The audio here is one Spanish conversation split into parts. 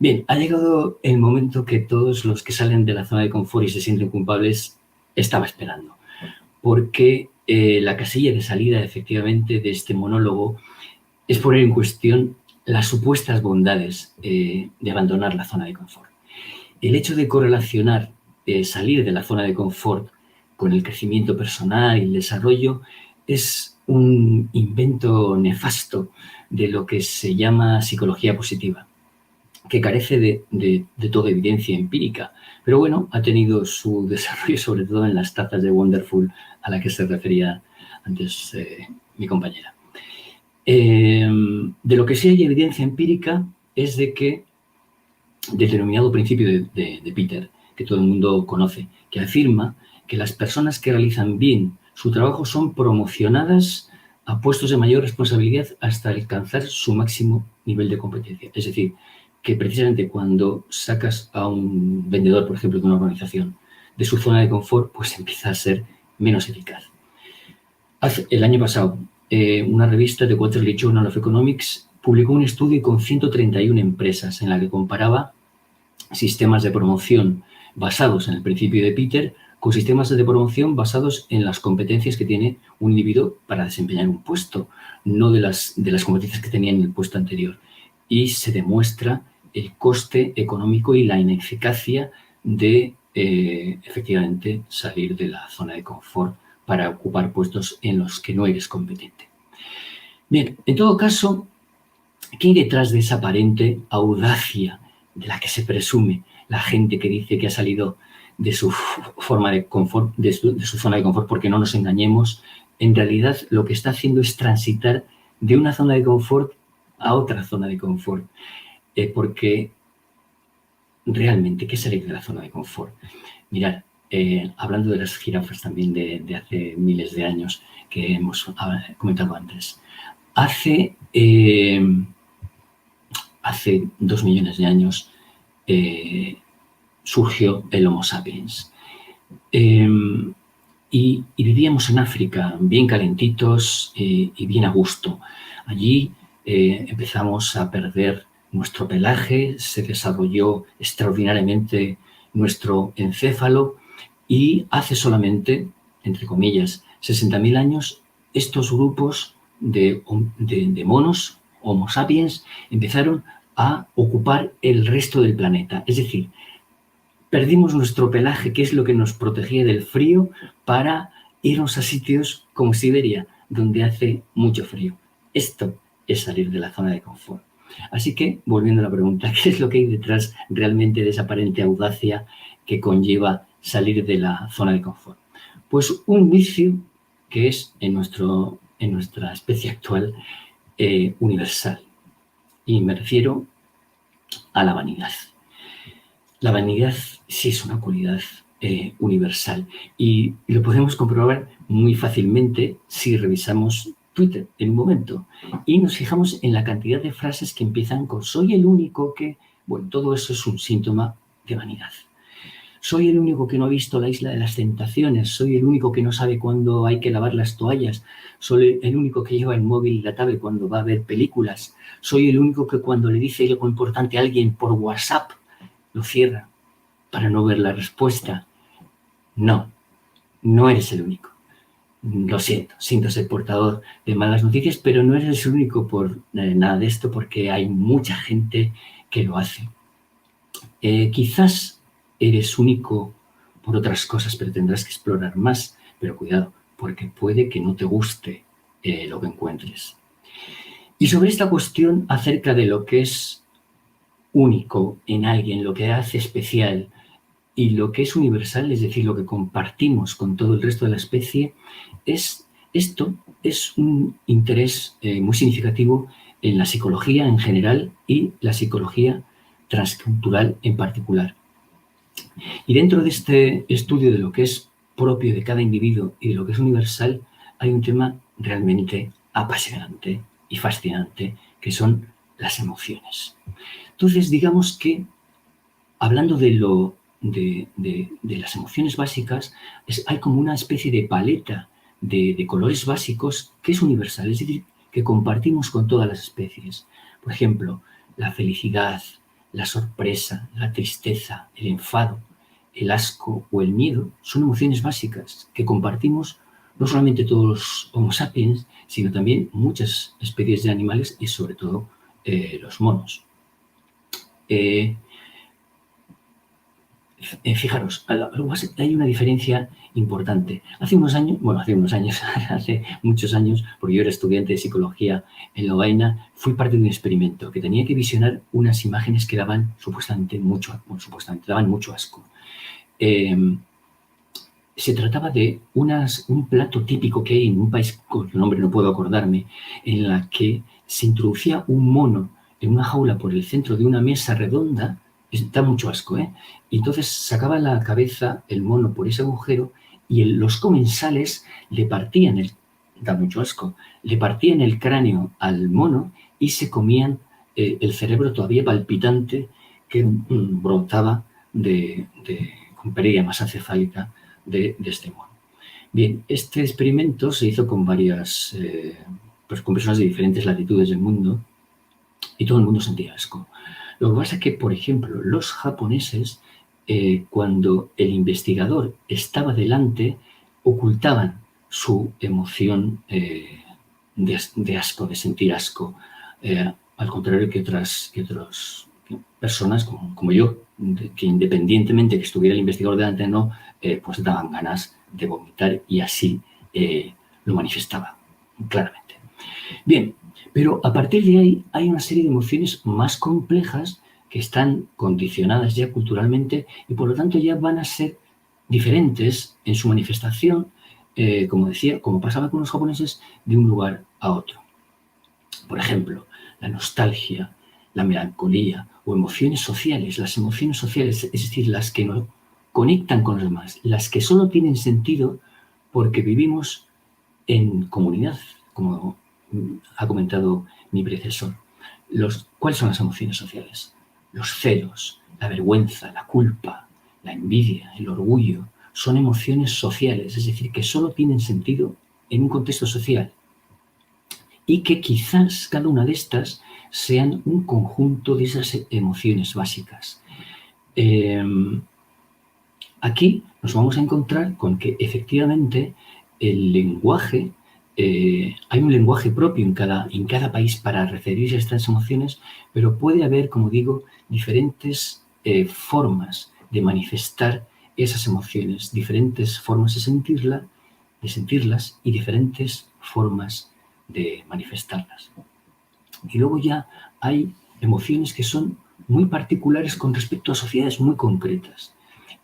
Bien, ha llegado el momento que todos los que salen de la zona de confort y se sienten culpables estaba esperando, porque la casilla de salida, efectivamente, de este monólogo es poner en cuestión las supuestas bondades de abandonar la zona de confort. El hecho de correlacionar salir de la zona de confort con el crecimiento personal y el desarrollo es un invento nefasto de lo que se llama psicología positiva, que carece de toda evidencia empírica, pero bueno, ha tenido su desarrollo sobre todo en las tazas de Wonderful a la que se refería antes mi compañera. De lo que sí hay evidencia empírica es de que del denominado principio de Peter, que todo el mundo conoce, que afirma que las personas que realizan bien su trabajo son promocionadas a puestos de mayor responsabilidad hasta alcanzar su máximo nivel de competencia. Es decir, que precisamente cuando sacas a un vendedor, por ejemplo, de una organización, de su zona de confort, pues empieza a ser menos eficaz. El año pasado, una revista, The Quarterly Journal of Economics, publicó un estudio con 131 empresas en la que comparaba sistemas de promoción basados en el principio de Peter con sistemas de promoción basados en las competencias que tiene un individuo para desempeñar un puesto, no de las competencias que tenía en el puesto anterior. Y se demuestra el coste económico y la ineficacia de, efectivamente, salir de la zona de confort para ocupar puestos en los que no eres competente. Bien, en todo caso, ¿qué hay detrás de esa aparente audacia de la que se presume la gente que dice que ha salido de su forma de confort, de su zona de confort? Porque no nos engañemos, en realidad lo que está haciendo es transitar de una zona de confort a otra zona de confort, porque realmente, ¿qué es salir de la zona de confort? Mirad, hablando de las jirafas también de hace miles de años que hemos comentado antes, hace 2 millones de años surgió el Homo sapiens. Y vivíamos en África bien calentitos y bien a gusto. Allí empezamos a perder nuestro pelaje, se desarrolló extraordinariamente nuestro encéfalo y hace solamente, entre comillas, 60.000 años, estos grupos de monos, Homo sapiens, empezaron a ocupar el resto del planeta. Es decir, perdimos nuestro pelaje, que es lo que nos protegía del frío, para irnos a sitios como Siberia, donde hace mucho frío. Esto es salir de la zona de confort. Así que, volviendo a la pregunta, ¿qué es lo que hay detrás realmente de esa aparente audacia que conlleva salir de la zona de confort? Pues un vicio que es, en nuestra especie actual, universal. Y me refiero a la vanidad. La vanidad sí es una cualidad universal y lo podemos comprobar muy fácilmente si revisamos Twitter en un momento y nos fijamos en la cantidad de frases que empiezan con soy el único que... Bueno, todo eso es un síntoma de vanidad. Soy el único que no ha visto la isla de las tentaciones, soy el único que no sabe cuándo hay que lavar las toallas, soy el único que lleva el móvil y la tablet cuando va a ver películas, soy el único que cuando le dice algo importante a alguien por WhatsApp lo cierra para no ver la respuesta. No, no eres el único. Lo siento ser portador de malas noticias, pero no eres el único por nada de esto porque hay mucha gente que lo hace. Quizás eres único por otras cosas, pero tendrás que explorar más. Pero cuidado, porque puede que no te guste lo que encuentres. Y sobre esta cuestión acerca de lo que es único en alguien, lo que hace especial y lo que es universal, es decir, lo que compartimos con todo el resto de la especie, esto es un interés muy significativo en la psicología en general y la psicología transcultural en particular. Y dentro de este estudio de lo que es propio de cada individuo y de lo que es universal, hay un tema realmente apasionante y fascinante, que son las emociones. Entonces, digamos que, hablando de las emociones básicas, hay como una especie de paleta de colores básicos que es universal, es decir, que compartimos con todas las especies. Por ejemplo, la felicidad, la sorpresa, la tristeza, el enfado, el asco o el miedo son emociones básicas que compartimos no solamente todos los Homo sapiens, sino también muchas especies de animales y sobre todo los monos. Fijaros, hay una diferencia importante. Hace muchos años, porque yo era estudiante de psicología en Lovaina, fui parte de un experimento que tenía que visionar unas imágenes que daban supuestamente daban mucho asco. Se trataba de un plato típico que hay en un país cuyo nombre no puedo acordarme, en la que se introducía un mono en una jaula por el centro de una mesa redonda. Da mucho asco, ¿eh? Y entonces sacaba la cabeza el mono por ese agujero y los comensales le partían da mucho asco, le partían el cráneo al mono y se comían el cerebro todavía palpitante que brotaba con pérdida de masa cefálica de este mono. Bien, este experimento se hizo con con personas de diferentes latitudes del mundo y todo el mundo sentía asco. Lo que pasa es que, por ejemplo, los japoneses, cuando el investigador estaba delante, ocultaban su emoción de asco, de sentir asco, al contrario que otras personas como yo, que independientemente que estuviera el investigador delante o no, pues daban ganas de vomitar y así lo manifestaba claramente. Bien, pero a partir de ahí hay una serie de emociones más complejas que están condicionadas ya culturalmente y por lo tanto ya van a ser diferentes en su manifestación, como decía, como pasaba con los japoneses, de un lugar a otro. Por ejemplo, la nostalgia, la melancolía o emociones sociales. Las emociones sociales, es decir, las que nos conectan con los demás, las que solo tienen sentido porque vivimos en comunidad, como ha comentado mi predecesor. ¿Cuáles son las emociones sociales? Los celos, la vergüenza, la culpa, la envidia, el orgullo, son emociones sociales, es decir, que solo tienen sentido en un contexto social y que quizás cada una de estas sean un conjunto de esas emociones básicas. Aquí nos vamos a encontrar con que efectivamente el lenguaje, hay un lenguaje propio en cada país para referirse a estas emociones, pero puede haber, como digo, diferentes formas de manifestar esas emociones, diferentes formas de sentirlas y diferentes formas de manifestarlas. Y luego ya hay emociones que son muy particulares con respecto a sociedades muy concretas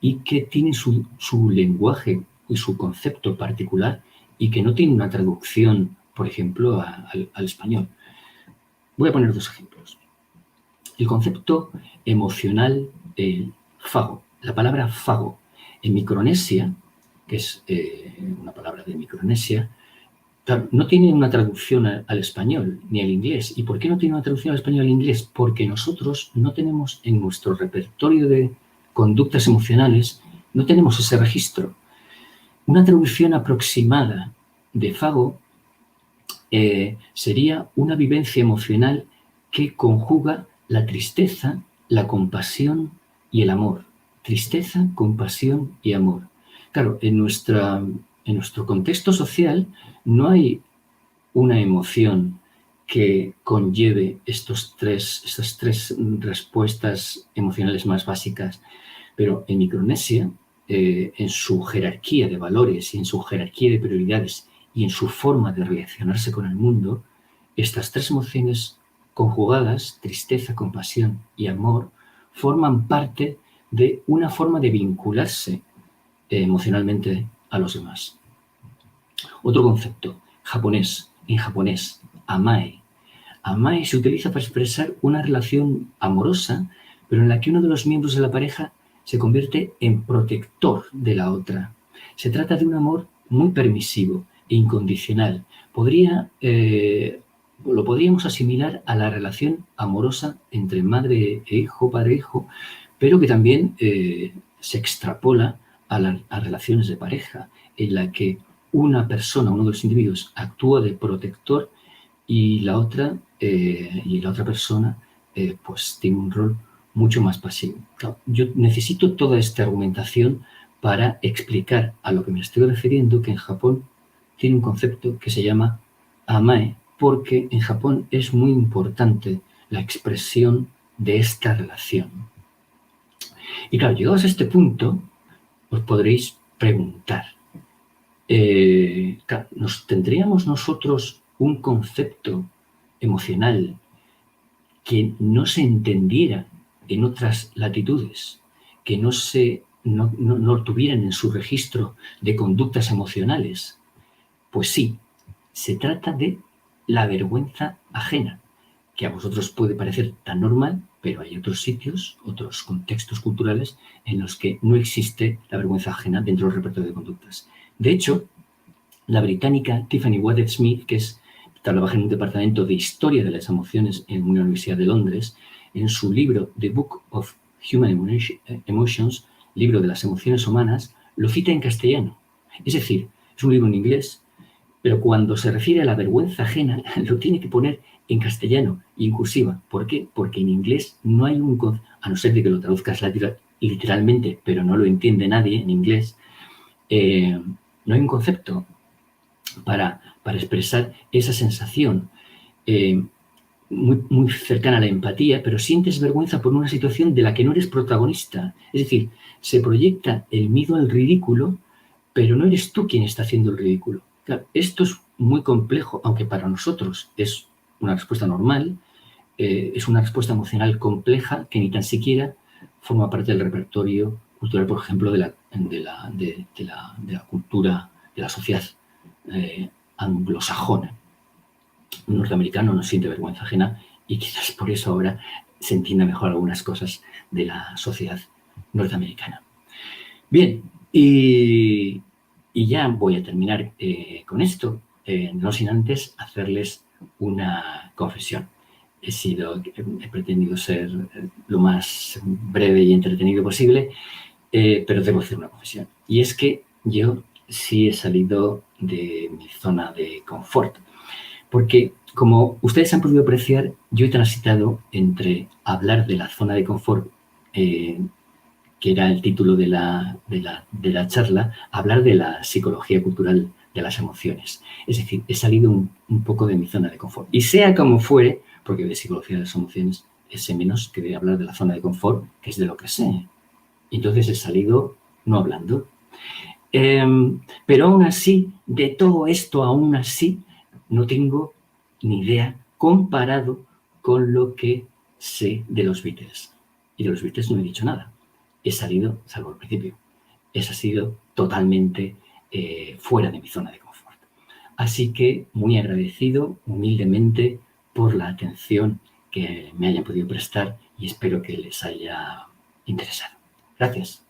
y que tienen su lenguaje y su concepto particular y que no tienen una traducción, por ejemplo, al español. Voy a poner dos ejemplos. El concepto emocional fago. La palabra fago en Micronesia, que es una palabra de Micronesia, no tiene una traducción al español ni al inglés. ¿Y por qué no tiene una traducción al español y al inglés? Porque nosotros no tenemos en nuestro repertorio de conductas emocionales, no tenemos ese registro. Una traducción aproximada de fago sería una vivencia emocional que conjuga la tristeza, la compasión y el amor. Tristeza, compasión y amor. Claro, en nuestro contexto social no hay una emoción que conlleve estas tres respuestas emocionales más básicas, pero en Micronesia, en su jerarquía de valores y en su jerarquía de prioridades y en su forma de relacionarse con el mundo, estas tres emociones conjugadas, tristeza, compasión y amor, forman parte de una forma de vincularse emocionalmente a los demás. Otro concepto, en japonés, amae. Amae se utiliza para expresar una relación amorosa, pero en la que uno de los miembros de la pareja se convierte en protector de la otra. Se trata de un amor muy permisivo e incondicional. Lo podríamos asimilar a la relación amorosa entre madre e hijo, padre e hijo, pero que también se extrapola a relaciones de pareja, en la que una persona, uno de los individuos, actúa de protector y la otra persona pues tiene un rol mucho más pasivo. Claro, yo necesito toda esta argumentación para explicar a lo que me estoy refiriendo, que en Japón tiene un concepto que se llama amae, porque en Japón es muy importante la expresión de esta relación. Y claro, llegados a este punto, os podréis preguntar, claro, ¿tendríamos nosotros un concepto emocional que no se entendiera en otras latitudes, que no tuvieran en su registro de conductas emocionales? Pues sí, se trata de la vergüenza ajena, que a vosotros puede parecer tan normal, pero hay otros sitios, otros contextos culturales en los que no existe la vergüenza ajena dentro del repertorio de conductas. De hecho, la británica Tiffany Waddell Smith, que trabaja en un departamento de historia de las emociones en una universidad de Londres, en su libro The Book of Human Emotions, libro de las emociones humanas, lo cita en castellano. Es decir, es un libro en inglés, pero cuando se refiere a la vergüenza ajena, lo tiene que poner en castellano y en cursiva. ¿Por qué? Porque en inglés no hay a no ser de que lo traduzcas literalmente, pero no lo entiende nadie en inglés, no hay un concepto para expresar esa sensación muy cercana a la empatía, pero sientes vergüenza por una situación de la que no eres protagonista. Es decir, se proyecta el miedo al ridículo, pero no eres tú quien está haciendo el ridículo. Claro, esto es muy complejo, aunque para nosotros es una respuesta normal, es una respuesta emocional compleja que ni tan siquiera forma parte del repertorio cultural, por ejemplo, de la cultura, de la sociedad anglosajona. Un norteamericano no siente vergüenza ajena y quizás por eso ahora se entienda mejor algunas cosas de la sociedad norteamericana. Bien, y ya voy a terminar con esto, no sin antes hacerles una confesión. He pretendido ser lo más breve y entretenido posible, pero debo hacer una confesión. Y es que yo sí he salido de mi zona de confort, porque como ustedes han podido apreciar, yo he transitado entre hablar de la zona de confort, que era el título de la charla, hablar de la psicología cultural de las emociones. Es decir, he salido un poco de mi zona de confort. Y sea como fuere, porque de psicología de las emociones sé menos que de hablar de la zona de confort, que es de lo que sé. Entonces he salido no hablando. Pero aún así, de todo esto, aún así, no tengo ni idea comparado con lo que sé de los Beatles. Y de los Beatles no he dicho nada. He salido, salvo al principio, he salido totalmente fuera de mi zona de confort. Así que muy agradecido, humildemente, por la atención que me hayan podido prestar y espero que les haya interesado. Gracias.